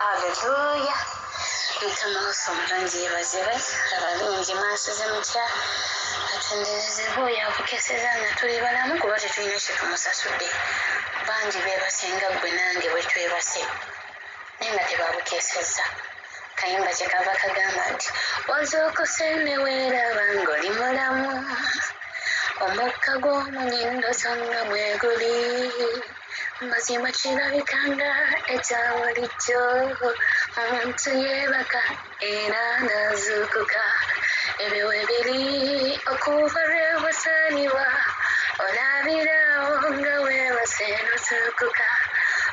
Haleluya. Mukama waffe omulungi yeebazibwe, abalungi mwasize mutya, atenderezebwe oyo abukeseza nga tuli balamu kuba tetulina kye tumusasudde. Bangi beebasenga ggwe nange bwe twebase naye nga tebabukesezza. Kayimba kye kava kagamba nti wazuukuse ne weeraba ng'oli mulamu, omukka gw'omunyindo songa mweguli, mazima kirabika nga ekyabulijjo, omuntu yeebaka era n'azuukuka. Ebyo we biri okuva lwebusaalibwa, olabirawo nga weebase n'ozuukuka.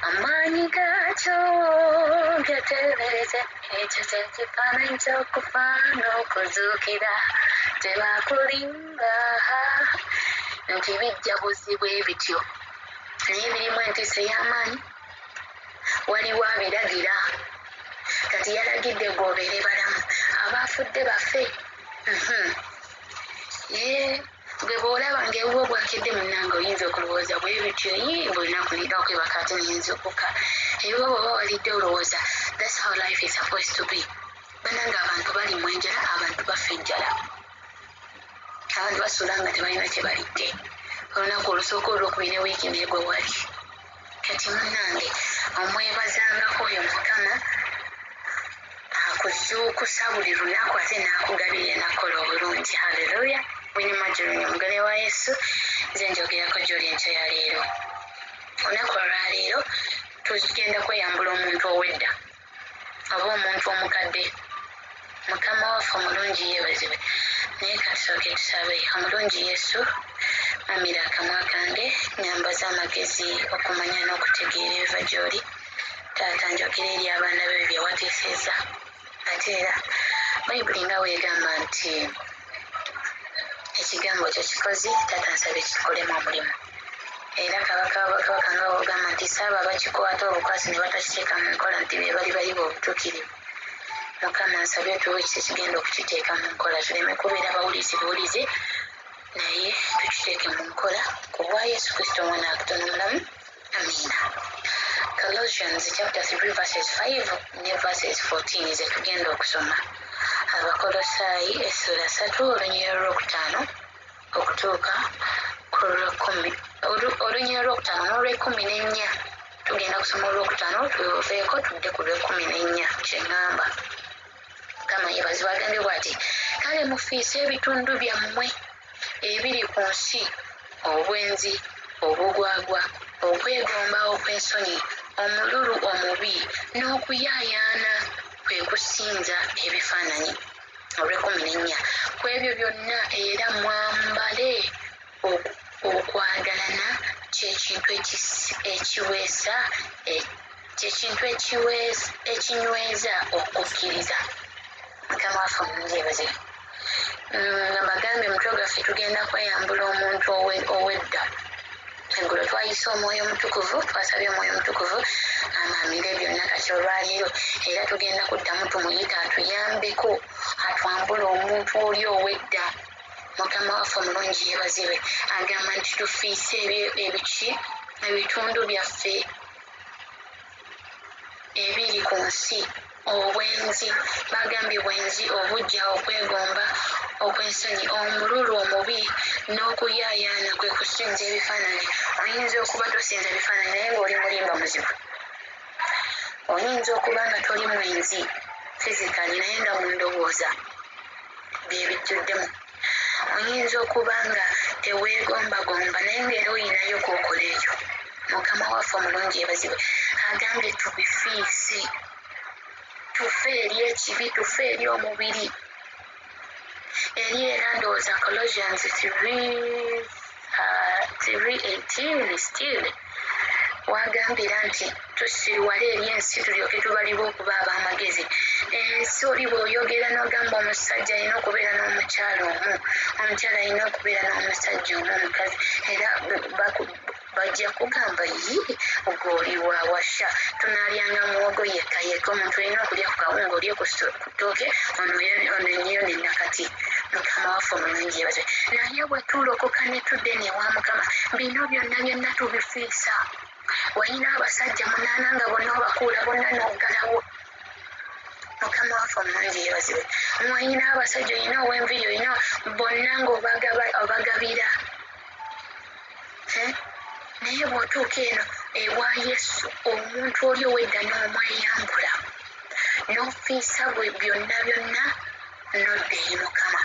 Amaanyi gaakyo gateebereze, ekyo kye kifaananyi ky'okufa n'okuzuukira. Tebakulimba nti bijja buzibu ebityo naye birimu entiisa ey'amaanyi. Waliwo abiragira, kati yalagidde gw'obeere balamu, abaafudde bafe. Gwe bw'olaba ng'ewuwo bwakedde munnange oyinza okulowooza bwe bityo bw'olunaku nira okwebaka ate nenzikuka. Ebiwa bw'oba walidde olowooza that's how life is supposed to be. Bannange abantu bali mu enjala, abantu bafa enjala, abantu basula nga tebalina kye balidde. Olunaku olusooka olwokubiri ne wiiki neegwe wali. Kati munnange omwebazangako oyo Mukama akuzuukusa buli lunaku ate n'akugabira nakola obulungi. Haleluya. Winnie Majorunyo omugole wa Yesu, nze njogerako gy'oli enkya ya leero. Olunaku olwaleero tugenda kweyambula omuntu ow'edda oba omuntu omukadde. Mukama waffe omulungi yeebazibwe. Naye katusooke tusabe. Omulungi Yesu, mamira akamwa kange, nyambaza amagezi okumanya n'okutegeera ebiva gy'oli. Taata, njogera eri abaana be bye watiisizza. Ate era bayibuli nga weegamba nti ekigambo kyo kikozi, taata nsabye kikolemu omulimu. Era kabaka w'abakabaka nga wogamba nti saaba abakikwata obukwasi ne batakiteeka mu nkola nti be bali bayiba obutuukirivu. Mukama nsabye tuwe kiki kigenda okukiteeka mu nkola, tuleme kubeera bawulizi buwulizi naye tukiteeke mu nkola ku bwa Yesu Kristo omwana akutono omulamu. Amiina. Colossians chapter 3 verses 5 ne verses 14 ze tugenda okusoma. Abakolosaayi essula 3 olunyiriro lwokutaano okutuuka ku lw'ekkumi, olunyiriro lwokutaano n'olw'ekkumi n'ennya. Tugenda kusoma olwokutaano tuveeko tudde ku lw'ekkumi n'ennya. Kyeŋŋamba Mukama yeebazibwe, agambye bw'ati: kale mufiise ebitundu byammwe ebiri ku nsi, obwenzi, obugwagwa, okwegomba okw'ensonyi, omululu omubi n'okuyaayaana, kwe kusinza ebifaananyi. Olw'ekkumi n'ennya. Ku ebyo byonna era mwambale okwagalana, ky'ekintu ekinyweza okukkiriza. Mukama waffe omulungi yeebazibwe. Nabagambye mutwe gwaffe tugenda kweyambula omuntu ow'edda. Eggulo twayise omwoyo omutukuvu, twasabye omwoyo omutukuvu amaamire byonna kati olwaleero era tugenda kuddamu tumuyita atuyambeko, atwambule omuntu oli ow'edda. Mukama waffe omulungi yeebazibwe. Agamba nti tufiise ebitundu byaffe ebiri ku nsi, obwenzi, bagambye bwenzi, obujja, okwegomba okw'ensonyi, omululu omubi n'okuyaayaana, kwe kusinza ebifaananyi. Oyinza okuba tosinza bifaananyi naye ng'oli mulimba muzibu. Oyinza okuba nga toli mwenzi fizikali naye nga mu ndowooza bye bijjuddemu. Oyinza okuba nga teweegombagomba naye ng'era oyinayo kwokola ekyo. Mukama waffe omulungi yeebazibwe. Agambye tubifiise, tufe eri ekibi, tufe eri omubiri. Eri era ndowooza Colossians 3:18 still wagambira nti tusirwale eri ensi tulyoke tubalibwe okuba ab'amagezi. Ensi oli bw'oyogera n'ogamba omusajja alina okubeera n'omukyala omu, omukyala alina okubeera n'omusajja omu, omukazi, era bajja kugamba gw'oli wa washa, tunaalyanga muwogo yekka yekka, omuntu olina okulya ku kawunga, olye ku ttooke, ono ennyo ne nakati. Mukama waffe omulungi yeebazibwe. Naye bwe tulokoka ne tudde n'ewa Mukama, bino byonna tubifiisa. walina abasajja 8 nga bonna obakuula bonna n'ogalawo mukama waffe omulungi yeebazibwe walina abasajja olina ow'enviri olina bonna ng'obagabira naye bw'otuuka eno ewa yesu omuntu oli owedda n'omweyambula n'ofiisa bwe byonna nodda eri mukama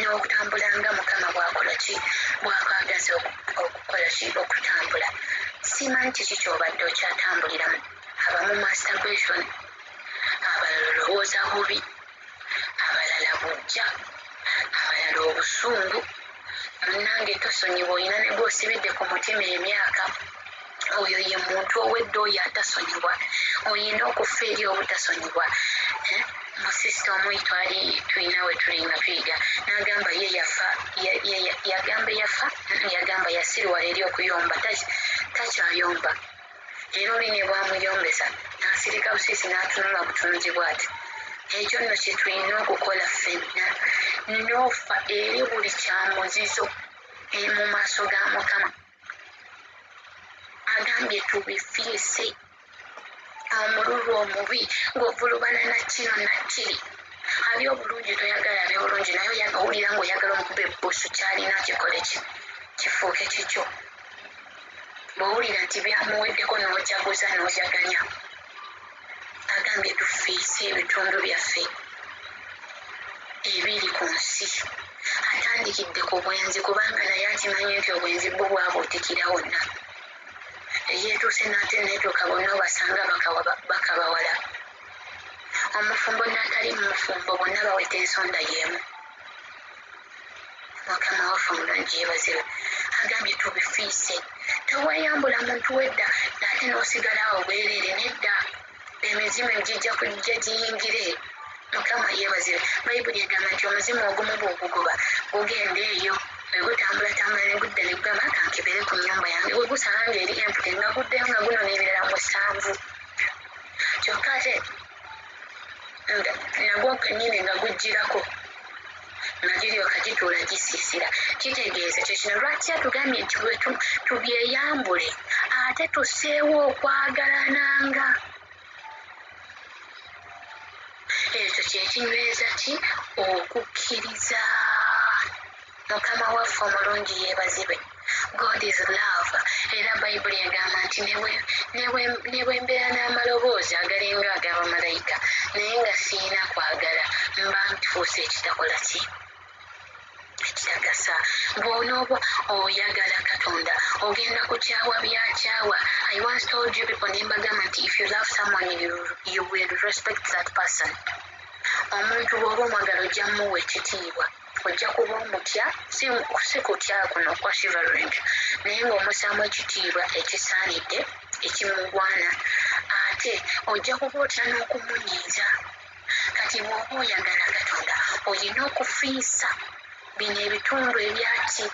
n'okutambula nga mukama bw'akola ki bw'akwagaza okukola ki okutambula simanyi kiki ky'obadde okyatambuliramu abamu masturbation abalala olowooza bubi abalala bujja abalala obusungu munnange tosonyiwa olina ne gw'osibidde ku mutima emyaka oyo ye muntu owedde oyo atasonyiwa olina okufa eri obutasonyiwa musisita omu tulina we tuli nga tuyiga n'agamba ye yafa yagamba yasirwala eri okuyomba takyayomba era oli ne bwamuyombesa n'asirika busisi n'atunula butunuzi bw'ati ekyo nno kye tulina okukola ffenna n'ofa eri buli kyamuzizo mu maaso ga mukama agambye tubifiise omululu omubi ng'ovulubana na kino na kiri ali obulungi toyagala abe bulungi naye owulira ng'oyagala omukuba ebbusu kyalina kikole kifuuke kikyo bw'owulira nti byamuweddeko n'ojaguza n'ojaganya agambye tufiise ebitundu byaffe ebiri ku nsi atandikidde ku bwenzi kubanga naye akimanyi nti obwenzi bwo bwabuutikira wonna yeetuuse n'ate neetuuka bonna obasanga bakabawala omufumbo n'atali mu mufumbo bonna baweta ensonda y'emu mukama waffe omulungi yeebazibwe agambye tubifiise teweeyambula muntu wedda n'ate n'osigalawo bwereere nedda emizimu egijja kujja giyingire mukama yeebazibwe bayibuli egamba nti omuzimu ogumu bw'ogugoba gugenda eyo egutambula negudda negugamba kankebere ku nnyumba yange wegusanga ng'eri empute nga guddeyo nga gunona ebirala musanvu kyokka ate nagwo kennyini nga gujjirako nga giryoka gituula gisiisira kitegeeza kyo kino lwaki atugambye nti bwe tubyeyambule ate tusseewo okwagalananga ekyo kyekinyweza ki okukkiriza mukama waffe omulungi yeebazibwe god is love era bayibuli egamba nti ne bwe mbeera n'amaloboozi agalinga ag'abamalayika naye nga siina kwagala mba ntufuuse ekitakola ki ekitagasa bw'onooba oyagala katonda ogenda kukyawa byakyawa I once told you people nembagamba nti if you love someone you will respect that person omuntu bw'oba omwagala ojja muwa ekitiibwa ojja kuba omutya si kutya kuno kwa chivalrent naye ng'omusaamu ekitiibwa ekisaanidde ekimugwana ate ojja kuba otya n'okumunyiiza kati bw'oba oyagala katonda olina okufiisa bino ebitundu ebyaki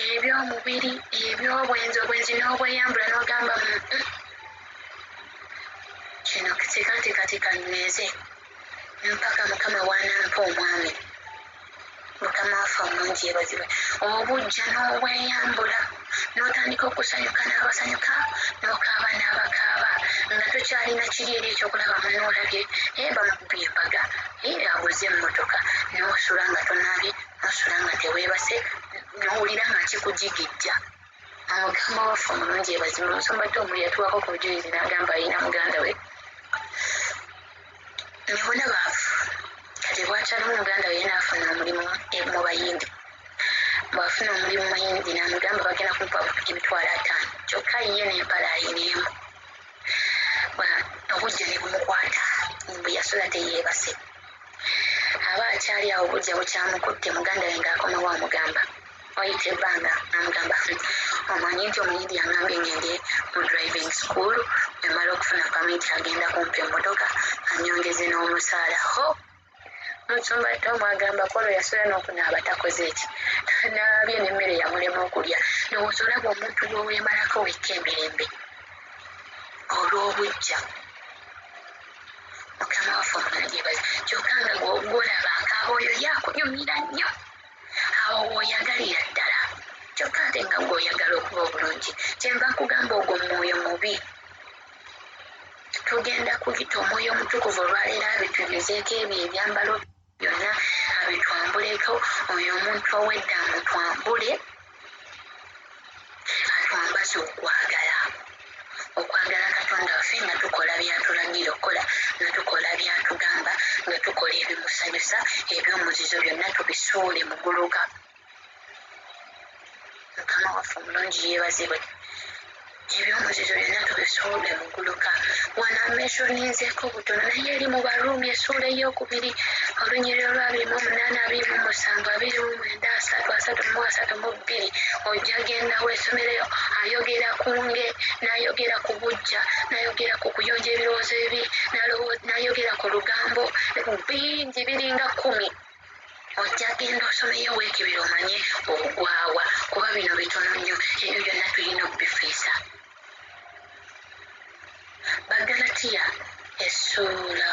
eby'omubiri eby'obwenzi n'obweyambula n'ogamba kino kati kanyweze mpaka mukama waanampa omwami mukama waffe omulungi yeebazibwe obujja n'obweyambula n'otandika okusanyuka n'abasanyuka n'okaaba n'abakaaba nga tokyalina kiri eri ekyokulaba munoolabye bamukubye embaga aguze emmotoka n'osula nga tonaabye n'osula nga teweebase n'owulira nga kikujigijja mukama waffe omulungi yeebazibwe omusombadde omuli yatuwako ku bujulizi n'agamba alina muganda we ne bonna baafu kati bwakyalimu muganda we naafuna omulimu mu bayindi bw'afuna omulimu mu bayindi n'amugamba bagenda kumupa emitwalo 5 kyokka ye n'empala ayinaemu obujja ne bumukwata bwe yasula teyeebase aba akyali awo obujja bukyamukutte muganda we ng'akomawo amugamba wayita ebbanga n'amugamba omanyi nti omuyindi yangambye ngende mu driving school emala okufuna pamiti agenda kumpa emmotoka anyongeze n'omusaala munsumbatte omwagamba kolo yasula n'okunaaba takoze eki naabye n'emmere yamulema okulya lowooza olaba omuntu gweweemalako wekka emirembe olw'obujja mukama waffe omulungi kyokka nga gw'olaba akaaba oyo yakunyumira nnyo awo w'oyagalira ddala kyokka ate nga gw'oyagala okuba obulungi kyenva nkugamba ogwo mwoyo mubi tugenda kuyita omwoyo omutukuvu olwaleero abitujuzeeko ebyo ebyambalo byonna abitwambuleko oyo omuntu owedda amutwambule atwambaze okwagala katonda waffe nga tukola byatulagira okukola nga tukola byatugamba nga tukola ebimusanyusa ebyomuzizo byonna tubisuule muguluka mukama waffe omulungi yeebazibwe ebyomuzizo byonna tubisuule muguluka wano ameesyoninzeeko butono naye eri mu baruumi essuula ey'okubiri olunyiri olwabirimu omunaana abiri mu musanvu abiri mu mwenda asatu mu asatu mu bbiri ojja gendawo esomereyo ayogera ku nge n'ayogera ku bujja n'ayogera ku kuyonja ebirowoozo ebi n'ayogera ku lugambo bingi biringa 10 ojja genda osomeyo weekibiri omanye ogwawa kuba bino bitono nnyo ebyo byonna tulina okubifiisa Bagalatiya essuula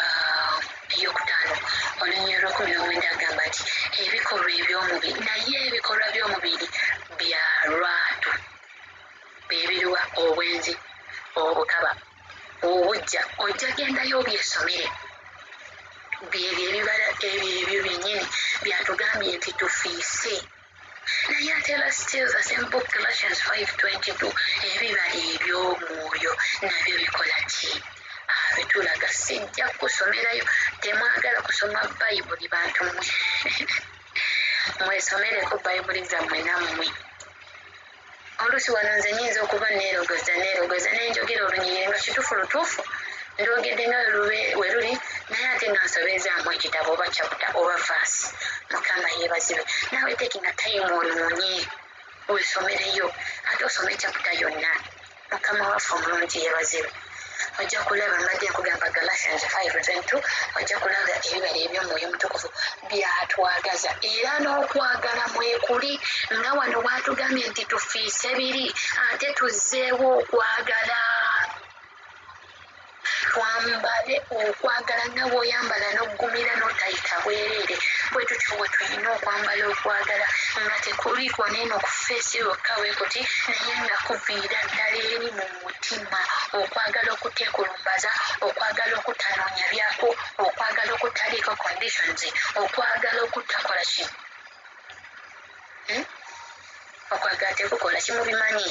ey'okutaano olunyiri olw'19 agamba nti ebikolwa eby'omubiri naye ebikolwa by'omubiri bya lwatu beebiriwa obwenzi obukaba obujja ojja gendayo obyesomere byebyo ebibala ebyo byennyini byatugambye nti tufiise naye ate era still the same book Galatians 5:22 ebibala eby'omwoyo nabyo bikola ki bitulaga sijja kusomerayo temwagala kusoma bayibuli bantu mmwe mwesomereko bayibuli zammwe nammwe oluusi wano nze nyinza okuba neerogoza nenjogera olunyiriri nga kituufu lutuufu ndogedde nga we luli naye ate nga nsobeezaamu ekitabo oba chaputa oba vaasi mukama yeebazibwe naawe tekinga tayimu onoonye weesomereyo ate osome chaputa yonna mukama waffe omulungi yeebazibwe ojja kulaba mbadde nkugamba Galatians 5:22 ojja kulaba ebibala eby'omwoyo omutukuvu byatwagaza era n'okwagala mwekuli nga wano bwatugambye nti tufiise biri ate tuzzeewo okwagala twambale okwagala nga bw'oyambala n'oggumira n'otayita bwereere bwe tutyo bwe tulina okwambala okwagala nga tekuliko neeno ku feesi lwokka weekuti naye nga kuviira ddala eri mu mutima okwagala okuteekulumbaza okwagala okutanoonya byako okwagala okutaliiko conditions okwagala okutakola ki okwagala tekukola kimubimanyi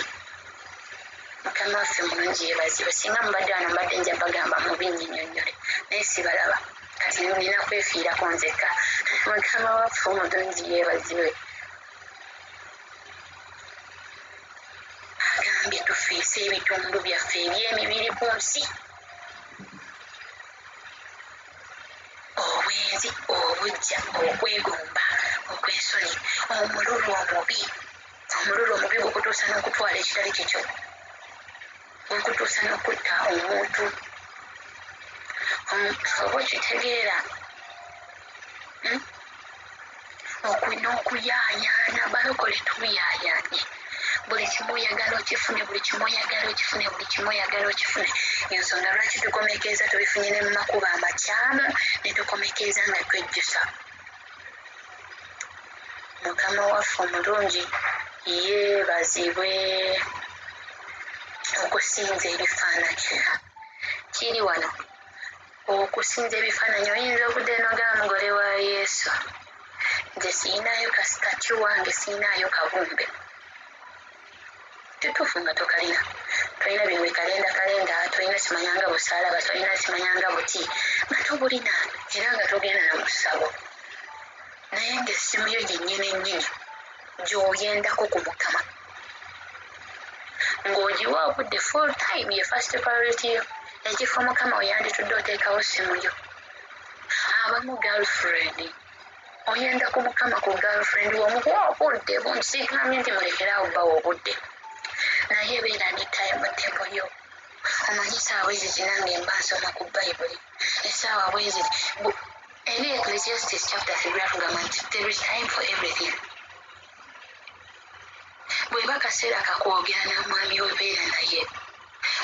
mukama waffe mulungi yeebazibwe singa mubadde wano mbadde nja bagamba mubi nnyinyonnyole naye sibalaba kati nina kwefiirako nzekka mukama waffe omulungi yeebazibwe agambye tufiise ebitundu byaffe eby'emibiri ku nsi obwenzi obujja okwegomba okw'ensonyi omululu omubi gukutuusa n'okutwala ekitali kikyo okutuusa n'okutta omuntu oba okitegeera n'okuyaayaana balokole tubuyaayaanye buli kimu oyagala okifune buli kimu oyagala okifune buli kimu oyagala okifune ensonga lwaki tukomekeeza tubifunye ne mu makubo amakyamu ne tukomekeeza nga twejjusa mukama waffe omulungi yeebazibwe okusinza ebifaananyi kiri wano okusinza ebifaananyi oyinza okudde nogamba mugole wa yesu nze siinayo kasikatyu wange siinayo kabumbe kituufu nga tokalina tolina bino bikalenda tolina simanyanga busaalaba tolina simanyanga buti nga tobulina era nga togenda na musabo naye ng'essimu yo gyennyini ennyini gy'oyendako ku mukama ng'ogiwa obudde full time ye first priority yo ekifo mukama oyanditudde oteekawo ssimu yo abamu girlfriend oyenda ku mukama ku girlfriend womuwa obudde bunsigamye nti mulekerawo bawa obudde naye beera ne time table yo omanyi essaawa ezi nange mba nsoma ku bayibuli essaawa bwezi eri Ecclesiastes chapter 3 byatugamba nti there is time for everything bweba kaseera kakwogera n'omwami webeera naye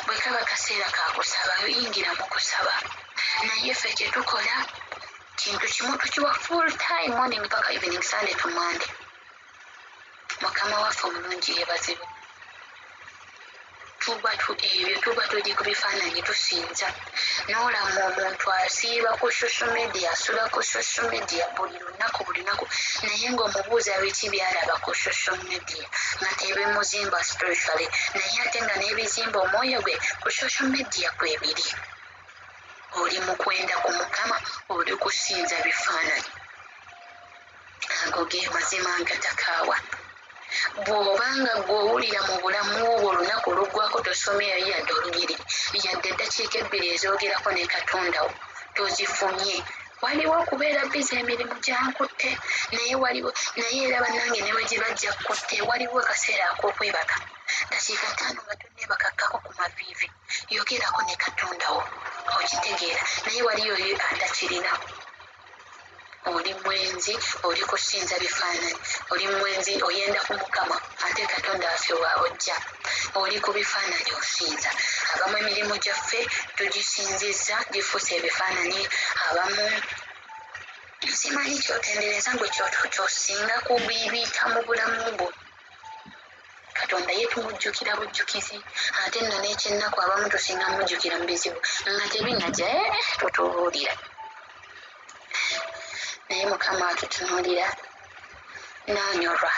bwe kaba kaseera kakusaba yingira mu kusaba naye ffe kye tukola kintu kimu tukiwa full time morning paka evening Sunday to Monday mukama waffe omulungi yeebazibwe. Ebyo tuba tuli ku bifaananyi tusinza. N'olama omuntu asiiba ku social media, asula ku social media buli lunaku, naye ng'omubuuza biki byalaba ku social media nga tebimuzimba spiritually, naye ate nga n'ebizimba omwoyo gwe ku social media kwebiri. Oli mu kwenda ku mukama, oli kusinza bifaananyi. Ago ge mazima agatakaawa. Bw'obanga gw'owulira mu bulamu obwo olunaku luggwako tosomeeyo yadde olugiri, yadde eddakiika ebbiri ezoogerako ne Katonda wo tozifunye. Waliwo okubeera bizi emirimu gyankutte, naye era bannange ne bwe giba gyakutte, waliwo akaseera ak'okwebaka. Dakiika 5 nga tonneebakakkako ku maviivi, yogerako ne Katonda wo okitegeera, naye waliyo oyo atakirina. Oli mwenzi, oli kusinza bifaananyi, oli mwenzi oyenda ku mukama, ate Katonda waffe waawojja. Oli ku bifaananyi osinza. Abamu emirimu gyaffe tugisinzizza gifuuse ebifaananyi, abamu simanyi kyotendereza gwe kyosinga kubiyita mu bulamu bwo. Katonda ye tumujjukira bujjukizi, ate nno n'ekyennaku abamu tusinga mujjukira mu bizibu nga tebinajja tutubuulira. Naye mukama atutunuulira n'anyolwa.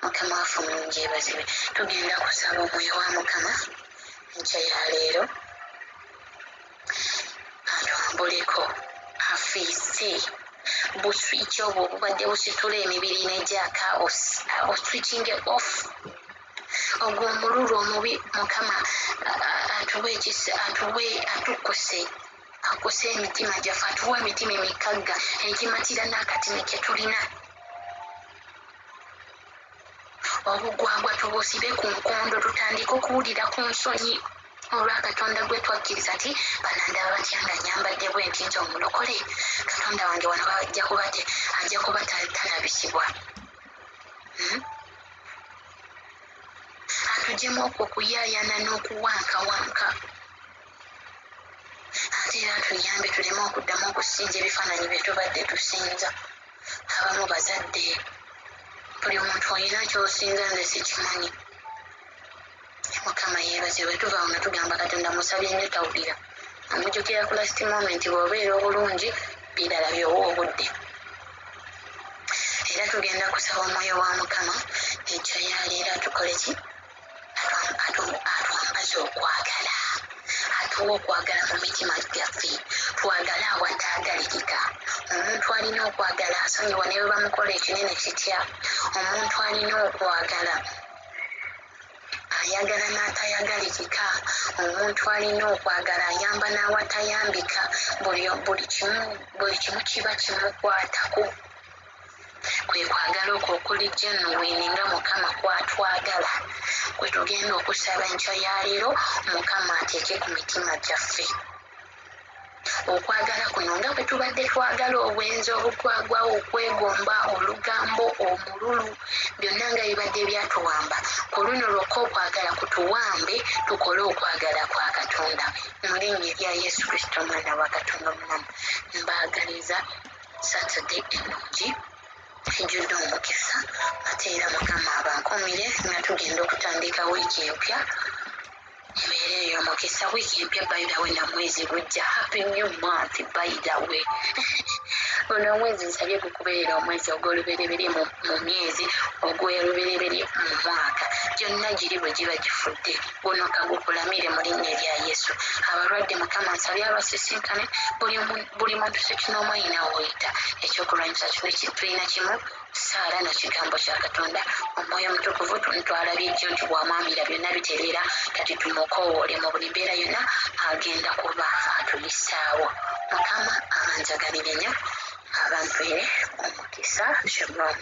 Mukama waffe omulungi yeebazibwe. Tugenda kusaba omwoyo wa mukama enkya ya leero atwambuleko, afiise buswiki obwo obubadde busitula emibiri n'egyaka, oswitching off ogwo omululu omubi. Mukama atuwe ekisa, akuse emitima gyaffe, atuwe emitima emikagga egimatira n'akatini ke tulina. Obugwagwa tubusibe ku nkondo, tutandike okuwulira ku nsonyi olwa Katonda gwe twakkiriza ti banandaba batya nga nyambadde bwe nti nze omulokole, Katonda wange wano ajja kuba talabisibwa. Atuggyemu okwo okuyaayana n'okuwankawanka, ate era atuyambe tuleme okuddamu okusinza ebifaananyi bye tubadde tusinza. Abamu bazadde, buli muntu olina ky'osinza, nze sikimanyi. Mukama yeebazibwe. Tuvaawo nga tugamba Katonda musabye nnyo tawulira, amujjukira ku last moment bw'obeera obulungi, birala by'owa obudde. Era tugenda kusaba omwoyo wa mukama ekyo yaleero atukole ki? Atwambaze okwagala, atuwa okwagala mu mitima gyaffe, twagale awataagalirika. Omuntu alina okwagala asonyiwa ne bwe bamukola ekinene kitya. Omuntu alina okwagala ayagala n'atayagalirika. Omuntu alina okwagala ayamba n'awatayambika. Buli kimu kiba kimukwatako. Kwe kwagala okwo okuli genuine nga mukama kwatwagala, kwe tugenda okusaba enkya ya leero mukama ateeke ku mitima gyaffe. Okwagala kuno nga bwe tubadde twagala obwenzi, obugwagwa, okwegomba, olugambo, omululu, byonna nga bibadde byatuwamba, ku luno lwokka okwagala kutuwambe tukole okwagala kwa Katonda. Mu linnya erya Yesu Kristo omwana wa Katonda omulamu, mbaagaliza Saturday ennungi ejjudde omukisa, ate era mukama abankumire nga tugenda okutandika wiiki empya. Ebeera eyo omukisa, wiiki empya by the way na mwezi gujja. Happy new month by the way. Guno omwezi nsabye gukubeera omwezi ogw'olubereberye mu myezi, ogw'olubereberye mu mwaka. Gyonna giri bwe giba gifudde, guno kagukulamire mu linnya erya Yesu. Abalwadde mukama nsabye abasisinkane, buli muntu sekinooma ayina woyita. Ekyokulwanyisa kino tulina kimu, saala na kigambo kya Katonda. Omwoyo mutukuvu twalabye ejjo nti bw'amwamira byonna bitereera, kati tumukowoole mu buli mbeera yonna, agenda kuba atuyisaawo. Mukama abanjagalire nnyo, abampeere omukisa. Shalom.